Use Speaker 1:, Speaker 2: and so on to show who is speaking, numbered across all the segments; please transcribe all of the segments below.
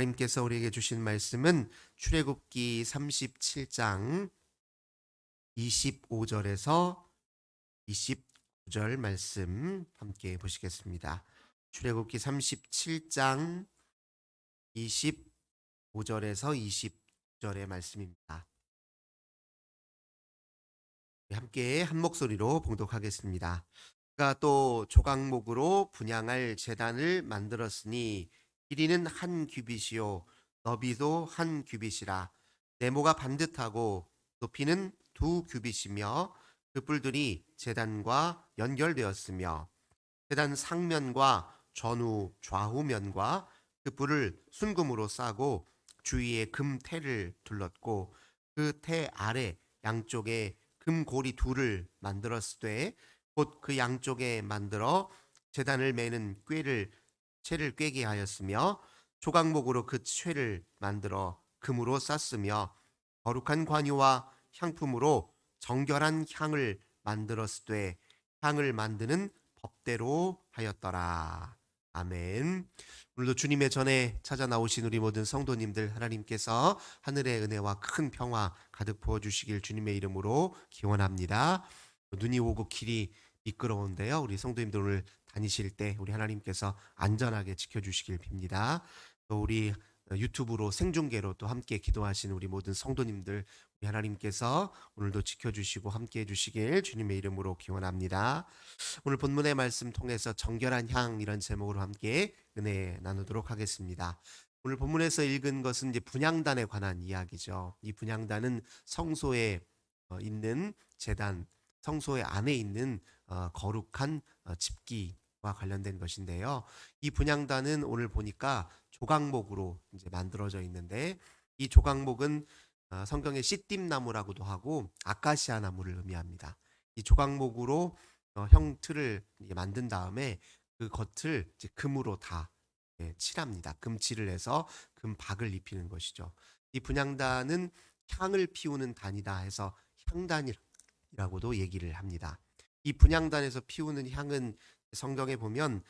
Speaker 1: 하나님께서 우리에게 주신 말씀은 출애굽기 37장 25절에서 29절 말씀 함께 보시겠습니다. 출애굽기 37장 25절에서 29절의 말씀입니다. 함께 한 목소리로 봉독하겠습니다. 그가 또 조각목으로 분향할 제단을 만들었으니 길이는 한 규빗이요 너비도 한 규빗이라. 네모가 반듯하고 높이는 두 규빗이며 그 뿔들이 제단과 연결되었으며 제단 상면과 전후 좌우면과 그 뿔을 순금으로 싸고 주위에 금태를 둘렀고 그 태 아래 양쪽에 금고리 둘을 만들었으되 곧 그 양쪽에 만들어 제단을 매는 채를 꿰게 하였으며 조각목으로 그 채를 만들어 금으로 쌌으며 거룩한 관유와 향품으로 정결한 향을 만들었으되 향을 만드는 법대로 하였더라. 아멘. 오늘도 주님의 전에 찾아 나오신 우리 모든 성도님들 하나님께서 하늘의 은혜와 큰 평화 가득 부어주시길 주님의 이름으로 기원합니다. 눈이 오고 길이 미끄러운데요. 우리 성도님들 오늘 다니실 때 우리 하나님께서 안전하게 지켜주시길 빕니다. 또 우리 유튜브로 생중계로 또 함께 기도하시는 우리 모든 성도님들 우리 하나님께서 오늘도 지켜주시고 함께해 주시길 주님의 이름으로 기원합니다. 오늘 본문의 말씀 통해서 정결한 향 이런 제목으로 함께 은혜 나누도록 하겠습니다. 오늘 본문에서 읽은 것은 이제 분향단에 관한 이야기죠. 이 분향단은 성소에 있는 제단, 성소의 안에 있는 거룩한 집기와 관련된 것인데요. 이 분향단은 오늘 보니까 조각목으로 이제 만들어져 있는데 이 조각목은 성경의 씨띠나무라고도 하고 아카시아 나무를 의미합니다. 이 조각목으로 형틀을 만든 다음에 그 겉을 이제 금으로 다 칠합니다. 금칠을 해서 금박을 입히는 것이죠. 이 분향단은 향을 피우는 단이다 해서 향단이라고도 얘기를 합니다. 이 분향단에서 피우는 향은 성경에 보면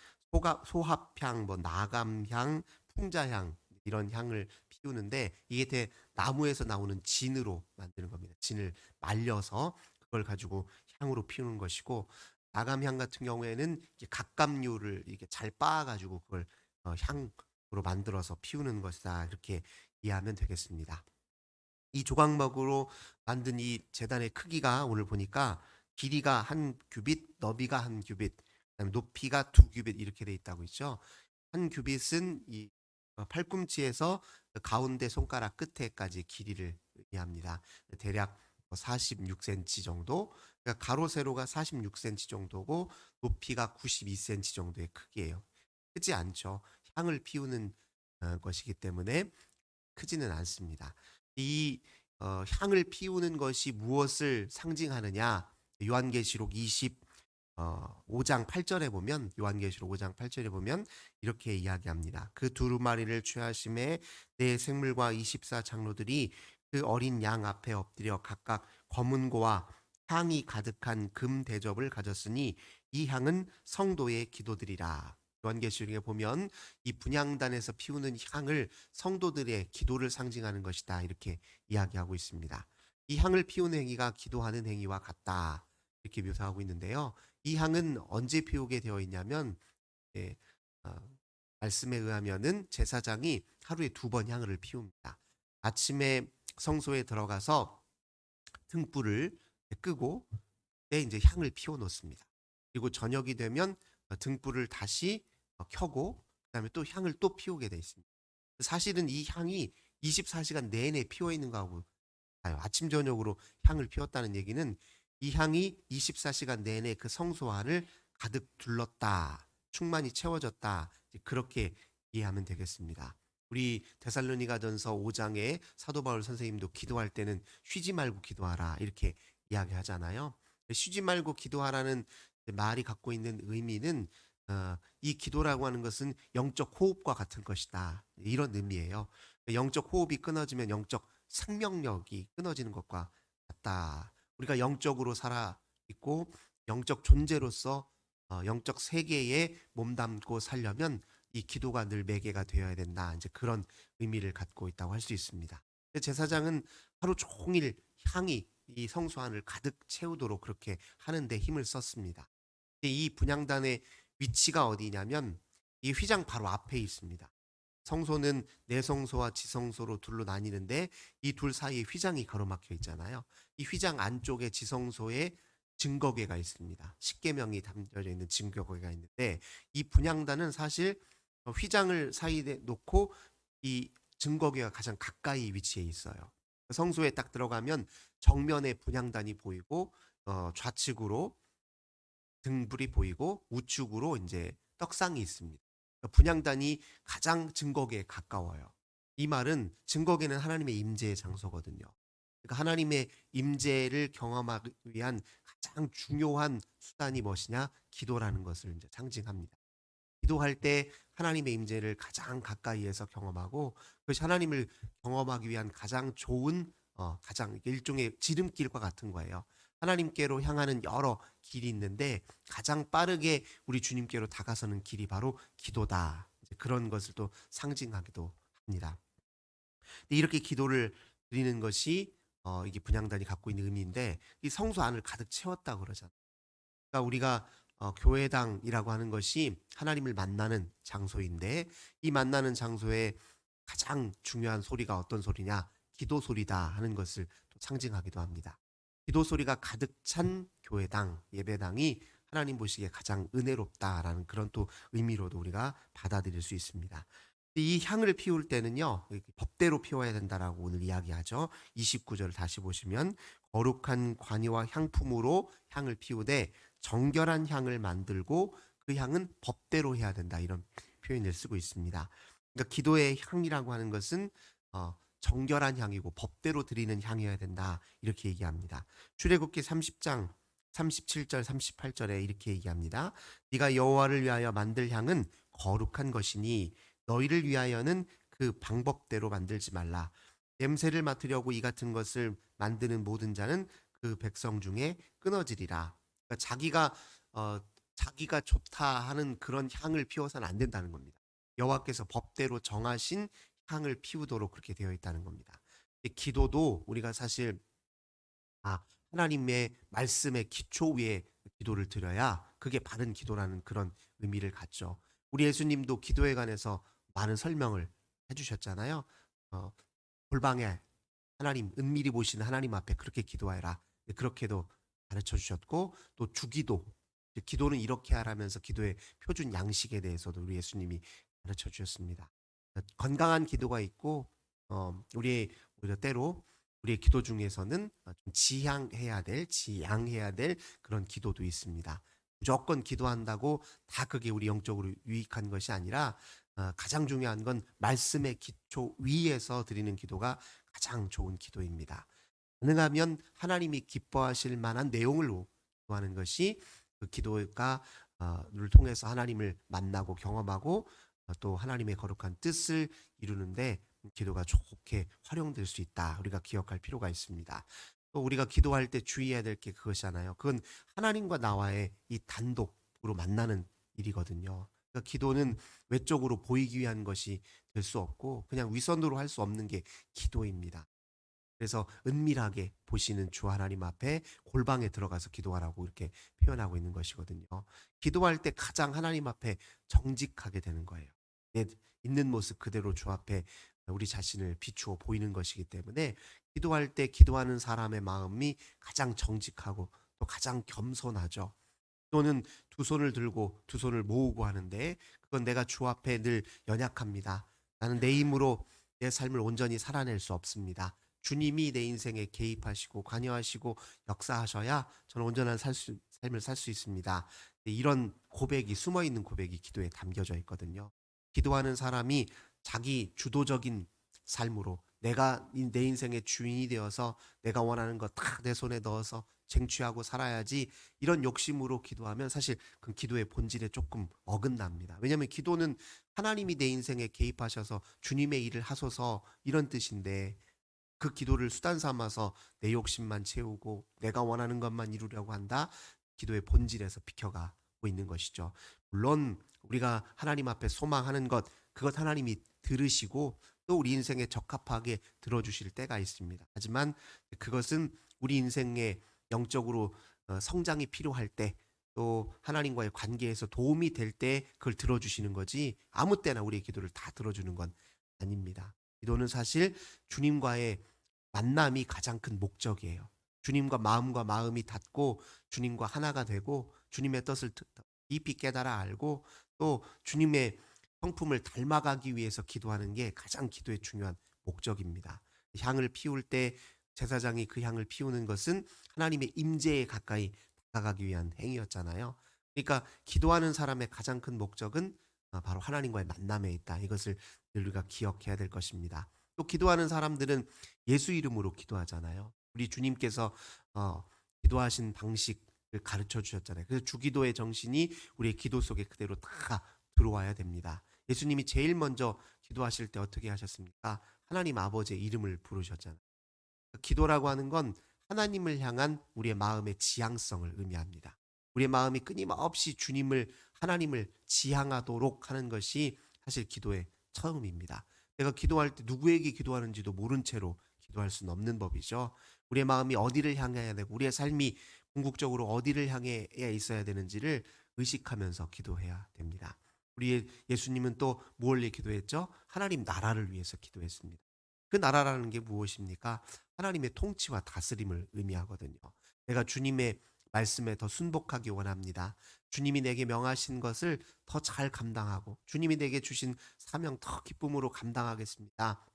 Speaker 1: 소합향, 나감향, 풍자향 이런 향을 피우는데 이게 나무에서 나오는 진으로 만드는 겁니다. 진을 말려서 그걸 가지고 향으로 피우는 것이고 나감향 같은 경우에는 갑각류를 이렇게 잘 빻아가지고 그걸 향으로 만들어서 피우는 것이다 이렇게 이해하면 되겠습니다. 이 조각목으로 만든 이 제단의 크기가 오늘 보니까 길이가 한 규빗, 너비가 한 규빗, 그다음에 높이가 두 규빗 이렇게 돼 있다고 있죠. 한 규빗은 이 팔꿈치에서 가운데 손가락 끝에까지 길이를 의미합니다. 대략 46cm 정도, 그러니까 가로 세로가 46cm 정도고 높이가 92cm 정도의 크기예요. 크지 않죠. 향을 피우는 것이기 때문에 크지는 않습니다. 이 향을 피우는 것이 무엇을 상징하느냐? 요한계시록 5장 8절에 보면 요한계시록 5장 8절에 보면 이렇게 이야기합니다. 그 두루마리를 취하심에 내 생물과 24 장로들이 그 어린 양 앞에 엎드려 각각 검은고와 향이 가득한 금 대접을 가졌으니 이 향은 성도의 기도들이라. 요한계시록에 보면 이 분향단에서 피우는 향을 성도들의 기도를 상징하는 것이다 이렇게 이야기하고 있습니다. 이 향을 피우는 행위가 기도하는 행위와 같다 이렇게 묘사하고 있는데요. 이 향은 언제 피우게 되어 있냐면 예, 어, 말씀에 의하면은 제사장이 하루에 2번 향을 피웁니다. 아침에 성소에 들어가서 등불을 끄고 그때 이제 향을 피워 놓습니다. 그리고 저녁이 되면 등불을 다시 켜고 그다음에 또 향을 또 피우게 돼 있습니다. 사실은 이 향이 24시간 내내 피워 있는 거하고 아침 저녁으로 향을 피웠다는 얘기는 이 향이 24시간 내내 그 성소 안을 가득 둘렀다. 충만히 채워졌다. 그렇게 이해하면 되겠습니다. 우리 데살로니가전서 5장에 사도 바울 선생님도 기도할 때는 쉬지 말고 기도하라 이렇게 이야기하잖아요. 쉬지 말고 기도하라는 말이 갖고 있는 의미는 이 기도라고 하는 것은 영적 호흡과 같은 것이다. 이런 의미예요. 영적 호흡이 끊어지면 영적 생명력이 끊어지는 것과 같다. 우리가 영적으로 살아 있고 영적 존재로서 영적 세계에 몸담고 살려면 이 기도가 늘 매개가 되어야 된다. 이제 그런 의미를 갖고 있다고 할 수 있습니다. 근데 제사장은 하루 종일 향이 이 성소 안을 가득 채우도록 그렇게 하는데 힘을 썼습니다. 이 분향단의 위치가 어디냐면 이 휘장 바로 앞에 있습니다. 성소는 내성소와 지성소로 둘로 나뉘는데 이 둘 사이에 휘장이 가로막혀 있잖아요. 이 휘장 안쪽에 지성소에 증거궤가 있습니다. 십계명이 담겨져 있는 증거궤가 있는데 이 분향단은 사실 휘장을 사이에 놓고 이 증거궤가 가장 가까이 위치해 있어요. 성소에 딱 들어가면 정면에 분향단이 보이고 좌측으로 등불이 보이고 우측으로 이제 떡상이 있습니다. 분향단이 가장 증거궤에 가까워요. 이 말은 증거궤는 하나님의 임재의 장소거든요. 그러니까 하나님의 임재를 경험하기 위한 가장 중요한 수단이 무엇이냐? 기도라는 것을 이제 상징합니다. 기도할 때 하나님의 임재를 가장 가까이에서 경험하고 그것이 하나님을 경험하기 위한 가장 좋은 가장 일종의 지름길과 같은 거예요. 하나님께로 향하는 여러 길이 있는데 가장 빠르게 우리 주님께로 다가서는 길이 바로 기도다. 이제 그런 것을 또 상징하기도 합니다. 근데 이렇게 기도를 드리는 것이 이게 분향단이 갖고 있는 의미인데 이 성소 안을 가득 채웠다고 그러잖아요. 그러니까 우리가 교회당이라고 하는 것이 하나님을 만나는 장소인데 이 만나는 장소에 가장 중요한 소리가 어떤 소리냐? 기도 소리다 하는 것을 또 상징하기도 합니다. 기도 소리가 가득 찬 교회당, 예배당이 하나님 보시기에 가장 은혜롭다라는 그런 또 의미로도 우리가 받아들일 수 있습니다. 이 향을 피울 때는요, 법대로 피워야 된다라고 오늘 이야기하죠. 29절 다시 보시면 거룩한 관이와 향품으로 향을 피우되 정결한 향을 만들고 그 향은 법대로 해야 된다. 이런 표현을 쓰고 있습니다. 그러니까 기도의 향이라고 하는 것은 정결한 향이고 법대로 드리는 향이어야 된다. 이렇게 얘기합니다. 출애굽기 30장 37절 38절에 이렇게 얘기합니다. 네가 여호와를 위하여 만들 향은 거룩한 것이니 너희를 위하여는 그 방법대로 만들지 말라. 냄새를 맡으려고 이 같은 것을 만드는 모든 자는 그 백성 중에 끊어지리라. 그러니까 자기가 좋다 하는 그런 향을 피워서는 안 된다는 겁니다. 여호와께서 법대로 정하신 향을 피우도록 그렇게 되어 있다는 겁니다. 기도도 우리가 사실 하나님의 말씀의 기초 위에 기도를 드려야 그게 바른 기도라는 그런 의미를 갖죠. 우리 예수님도 기도에 관해서 많은 설명을 해주셨잖아요. 어, 골방에 하나님 은밀히 보시는 하나님 앞에 그렇게 기도해라. 그렇게도 가르쳐 주셨고 또 주기도 기도는 이렇게 하라면서 기도의 표준 양식에 대해서도 우리 예수님이 가르쳐 주셨습니다. 건강한 기도가 있고 우리가 때로 우리의 기도 중에서는 좀 지양해야 될 그런 기도도 있습니다. 무조건 기도한다고 다 그게 우리 영적으로 유익한 것이 아니라 가장 중요한 건 말씀의 기초 위에서 드리는 기도가 가장 좋은 기도입니다. 가능하면 하나님이 기뻐하실 만한 내용을 기도하는 것이 그 기도가 를 통해서 하나님을 만나고 경험하고 또 하나님의 거룩한 뜻을 이루는데 기도가 좋게 활용될 수 있다. 우리가 기억할 필요가 있습니다. 또 우리가 기도할 때 주의해야 될 게 그것이잖아요. 그건 하나님과 나와의 이 단독으로 만나는 일이거든요. 그러니까 기도는 외적으로 보이기 위한 것이 될 수 없고 그냥 위선으로 할 수 없는 게 기도입니다. 그래서 은밀하게 보시는 주 하나님 앞에 골방에 들어가서 기도하라고 이렇게 표현하고 있는 것이거든요. 기도할 때 가장 하나님 앞에 정직하게 되는 거예요. 내 있는 모습 그대로 주 앞에 우리 자신을 비추어 보이는 것이기 때문에 기도할 때 기도하는 사람의 마음이 가장 정직하고 또 가장 겸손하죠. 또는 두 손을 들고 두 손을 모으고 하는데 그건 내가 주 앞에 늘 연약합니다. 나는 내 힘으로 내 삶을 온전히 살아낼 수 없습니다. 주님이 내 인생에 개입하시고 관여하시고 역사하셔야 저는 온전한 삶을 살 수 있습니다. 이런 고백이 숨어있는 고백이 기도에 담겨져 있거든요. 기도하는 사람이 자기 주도적인 삶으로 내가 내 인생의 주인이 되어서 내가 원하는 거 다 내 손에 넣어서 쟁취하고 살아야지 이런 욕심으로 기도하면 사실 그 기도의 본질에 조금 어긋납니다. 왜냐하면 기도는 하나님이 내 인생에 개입하셔서 주님의 일을 하소서 이런 뜻인데 그 기도를 수단 삼아서 내 욕심만 채우고 내가 원하는 것만 이루려고 한다. 기도의 본질에서 비켜가고 있는 것이죠. 물론 우리가 하나님 앞에 소망하는 것, 그것 하나님이 들으시고 또 우리 인생에 적합하게 들어주실 때가 있습니다. 하지만 그것은 우리 인생에 영적으로 성장이 필요할 때, 또 하나님과의 관계에서 도움이 될 때 그걸 들어주시는 거지, 아무 때나 우리의 기도를 다 들어주는 건 아닙니다. 기도는 사실 주님과의 만남이 가장 큰 목적이에요. 주님과 마음과 마음이 닿고 주님과 하나가 되고 주님의 뜻을 깊이 깨달아 알고 또 주님의 성품을 닮아가기 위해서 기도하는 게 가장 기도의 중요한 목적입니다. 향을 피울 때 제사장이 그 향을 피우는 것은 하나님의 임재에 가까이 다가가기 위한 행위였잖아요. 그러니까 기도하는 사람의 가장 큰 목적은 바로 하나님과의 만남에 있다. 이것을 늘 우리가 기억해야 될 것입니다. 또 기도하는 사람들은 예수 이름으로 기도하잖아요. 우리 주님께서 기도하신 방식을 가르쳐 주셨잖아요. 그래서 주기도의 정신이 우리의 기도 속에 그대로 다 들어와야 됩니다. 예수님이 제일 먼저 기도하실 때 어떻게 하셨습니까? 하나님 아버지의 이름을 부르셨잖아요. 기도라고 하는 건 하나님을 향한 우리의 마음의 지향성을 의미합니다. 우리의 마음이 끊임없이 하나님을 지향하도록 하는 것이 사실 기도의 처음입니다. 내가 기도할 때 누구에게 기도하는지도 모른 채로 기도할 수는 없는 법이죠. 우리의 마음이 어디를 향해야 되고 우리의 삶이 궁극적으로 어디를 향해 있어야 되는지를 의식하면서 기도해야 됩니다. 우리 예수님은 또 뭘 위해 기도했죠? 하나님 나라를 위해서 기도했습니다. 그 나라라는 게 무엇입니까? 하나님의 통치와 다스림을 의미하거든요. 내가 주님의 말씀에 더 순복하기 원합니다. 주님이 내게 명하신 것을 더 잘 감당하고 주님이 내게 주신 사명 더 기쁨으로 감당하겠습니다.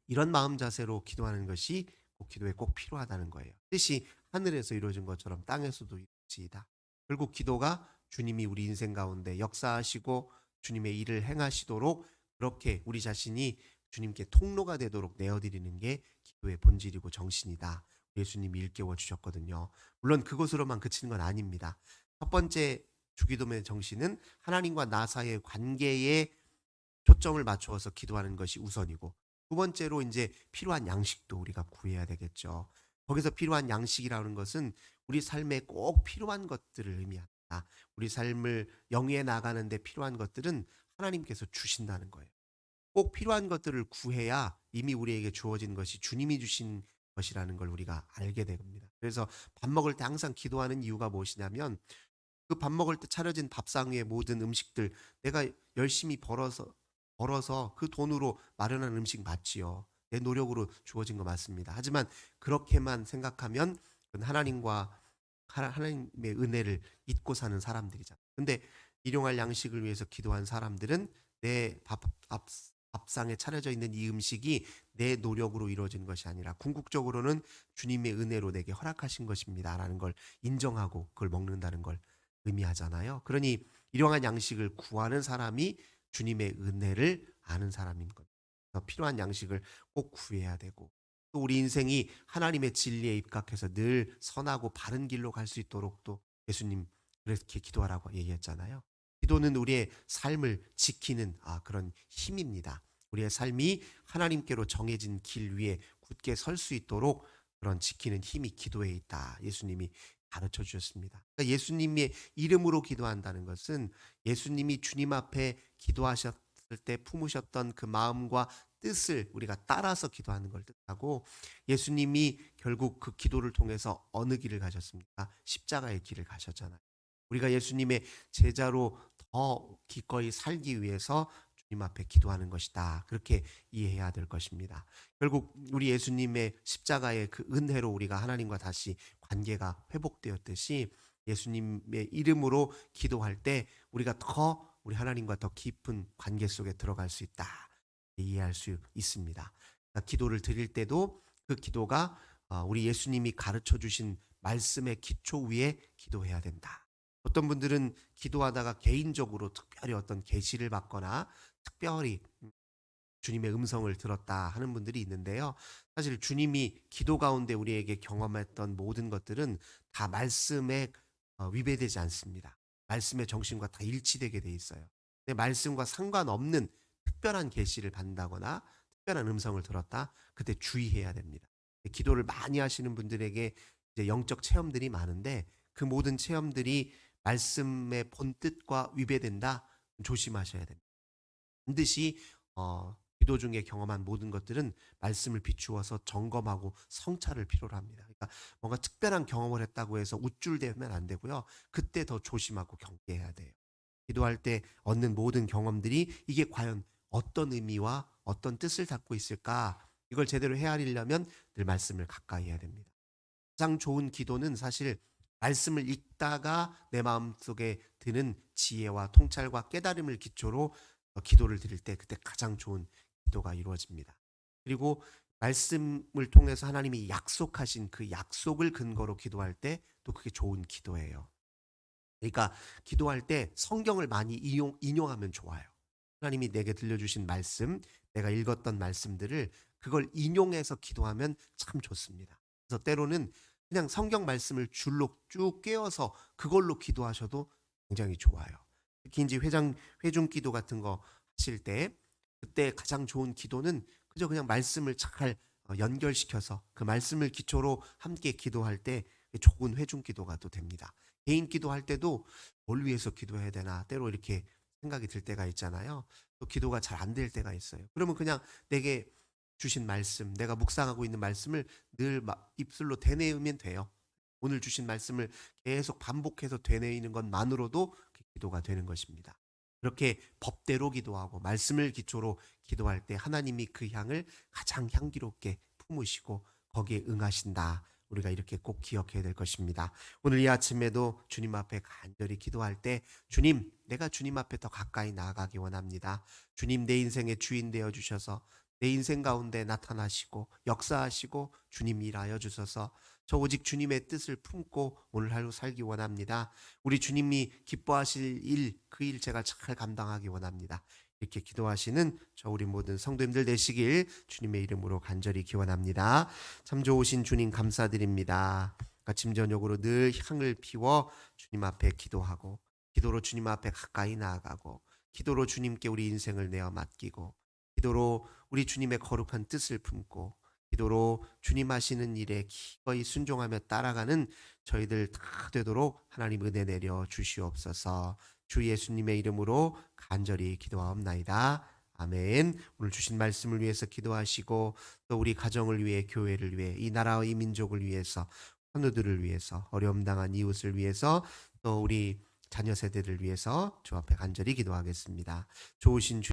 Speaker 1: 이런 마음 자세로 기도하는 것이 기도에 꼭 필요하다는 거예요. 뜻이 하늘에서 이루어진 것처럼 땅에서도 이루어지이다. 결국 기도가 주님이 우리 인생 가운데 역사하시고 주님의 일을 행하시도록 그렇게 우리 자신이 주님께 통로가 되도록 내어드리는 게 기도의 본질이고 정신이다. 예수님이 일깨워 주셨거든요. 물론 그것으로만 그치는 건 아닙니다. 첫 번째 주기도의 정신은 하나님과 나 사이의 관계에 초점을 맞추어서 기도하는 것이 우선이고, 두 번째로 이제 필요한 양식도 우리가 구해야 되겠죠. 거기서 필요한 양식이라는 것은 우리 삶에 꼭 필요한 것들을 의미합니다. 우리 삶을 영위해 나가는데 필요한 것들은 하나님께서 주신다는 거예요. 꼭 필요한 것들을 구해야 이미 우리에게 주어진 것이 주님이 주신 것이라는 걸 우리가 알게 됩니다. 그래서 밥 먹을 때 항상 기도하는 이유가 무엇이냐면, 그 밥 먹을 때 차려진 밥상 위의 모든 음식들 내가 열심히 벌어서 그 돈으로 마련한 음식 맞지요. 내 노력으로 주어진 거 맞습니다. 하지만 그렇게만 생각하면 그건 하나님의 은혜를 잊고 사는 사람들이잖아요. 근데 일용할 양식을 위해서 기도한 사람들은 내 밥상에 차려져 있는 이 음식이 내 노력으로 이루어진 것이 아니라 궁극적으로는 주님의 은혜로 내게 허락하신 것입니다라는 걸 인정하고 그걸 먹는다는 걸 의미하잖아요. 그러니 일용할 양식을 구하는 사람이 주님의 은혜를 아는 사람인 것. 필요한 양식을 꼭 구해야 되고, 또 우리 인생이 하나님의 진리에 입각해서 늘 선하고 바른 길로 갈 수 있도록 또 예수님 그렇게 기도하라고 얘기했잖아요. 기도는 우리의 삶을 지키는 그런 힘입니다. 우리의 삶이 하나님께로 정해진 길 위에 굳게 설 수 있도록 그런 지키는 힘이 기도에 있다. 예수님이 가르쳐 주셨습니다. 그러니까 예수님의 이름으로 기도한다는 것은 예수님이 주님 앞에 기도하셨을 때 품으셨던 그 마음과 뜻을 우리가 따라서 기도하는 걸 뜻하고, 예수님이 결국 그 기도를 통해서 어느 길을 가셨습니까? 십자가의 길을 가셨잖아요. 우리가 예수님의 제자로 더 기꺼이 살기 위해서 주님 앞에 기도하는 것이다. 그렇게 이해해야 될 것입니다. 결국 우리 예수님의 십자가의 그 은혜로 우리가 하나님과 다시 관계가 회복되었듯이, 예수님의 이름으로 기도할 때 우리가 더 우리 하나님과 더 깊은 관계 속에 들어갈 수 있다. 이해할 수 있습니다. 그러니까 기도를 드릴 때도 그 기도가 우리 예수님이 가르쳐 주신 말씀의 기초 위에 기도해야 된다. 어떤 분들은 기도하다가 개인적으로 특별히 어떤 계시를 받거나 특별히 주님의 음성을 들었다 하는 분들이 있는데요. 사실 주님이 기도 가운데 우리에게 경험했던 모든 것들은 다 말씀에 위배되지 않습니다. 말씀의 정신과 다 일치되게 돼 있어요. 근데 말씀과 상관없는 특별한 계시를 받는다거나 특별한 음성을 들었다, 그때 주의해야 됩니다. 기도를 많이 하시는 분들에게 이제 영적 체험들이 많은데 그 모든 체험들이 말씀의 본뜻과 위배된다, 조심하셔야 됩니다. 반드시 기도 중에 경험한 모든 것들은 말씀을 비추어서 점검하고 성찰을 필요로 합니다. 그러니까 뭔가 특별한 경험을 했다고 해서 우쭐대면 안 되고요. 그때 더 조심하고 경계해야 돼요. 기도할 때 얻는 모든 경험들이 이게 과연 어떤 의미와 어떤 뜻을 담고 있을까? 이걸 제대로 헤아리려면 늘 말씀을 가까이 해야 됩니다. 가장 좋은 기도는 사실 말씀을 읽다가 내 마음속에 드는 지혜와 통찰과 깨달음을 기초로 기도를 드릴 때 그때 가장 좋은 기도가 이루어집니다. 그리고 말씀을 통해서 하나님이 약속하신 그 약속을 근거로 기도할 때 또 그게 좋은 기도예요. 그러니까 기도할 때 성경을 많이 인용하면 좋아요. 하나님이 내게 들려주신 말씀, 내가 읽었던 말씀들을 그걸 인용해서 기도하면 참 좋습니다. 그래서 때로는 그냥 성경 말씀을 줄로 쭉 꿰어서 그걸로 기도하셔도 굉장히 좋아요. 특히 이제 회중 기도 같은 거 하실 때 그때 가장 좋은 기도는 그저 그냥 말씀을 잘 연결시켜서 그 말씀을 기초로 함께 기도할 때 좋은 회중 기도가 또 됩니다. 개인 기도할 때도 뭘 위해서 기도해야 되나 때로 이렇게 생각이 들 때가 있잖아요. 또 기도가 잘 안 될 때가 있어요. 그러면 그냥 내게 주신 말씀, 내가 묵상하고 있는 말씀을 늘 입술로 되뇌으면 돼요. 오늘 주신 말씀을 계속 반복해서 되뇌이는 것만으로도 기도가 되는 것입니다. 그렇게 법대로 기도하고 말씀을 기초로 기도할 때 하나님이 그 향을 가장 향기롭게 품으시고 거기에 응하신다. 우리가 이렇게 꼭 기억해야 될 것입니다. 오늘 이 아침에도 주님 앞에 간절히 기도할 때 주님, 내가 주님 앞에 더 가까이 나아가기 원합니다. 주님 내 인생의 주인 되어 주셔서 내 인생 가운데 나타나시고 역사하시고 주님 일하여 주셔서 저 오직 주님의 뜻을 품고 오늘 하루 살기 원합니다. 우리 주님이 기뻐하실 일, 그 일 제가 잘 감당하기 원합니다. 이렇게 기도하시는 저 우리 모든 성도님들 되시길 주님의 이름으로 간절히 기원합니다. 참 좋으신 주님 감사드립니다. 아침 저녁으로 늘 향을 피워 주님 앞에 기도하고 기도로 주님 앞에 가까이 나아가고 기도로 주님께 우리 인생을 내어 맡기고 기도로 우리 주님의 거룩한 뜻을 품고 기도로 주님 하시는 일에 기꺼이 순종하며 따라가는 저희들 다 되도록 하나님 은혜 내려 주시옵소서. 주 예수님의 이름으로 간절히 기도하옵나이다. 아멘. 오늘 주신 말씀을 위해서 기도하시고 또 우리 가정을 위해 교회를 위해 이 나라와 이 민족을 위해서 환우들을 위해서 어려움 당한 이웃을 위해서 또 우리 자녀 세대를 위해서 주 앞에 간절히 기도하겠습니다. 좋으신 주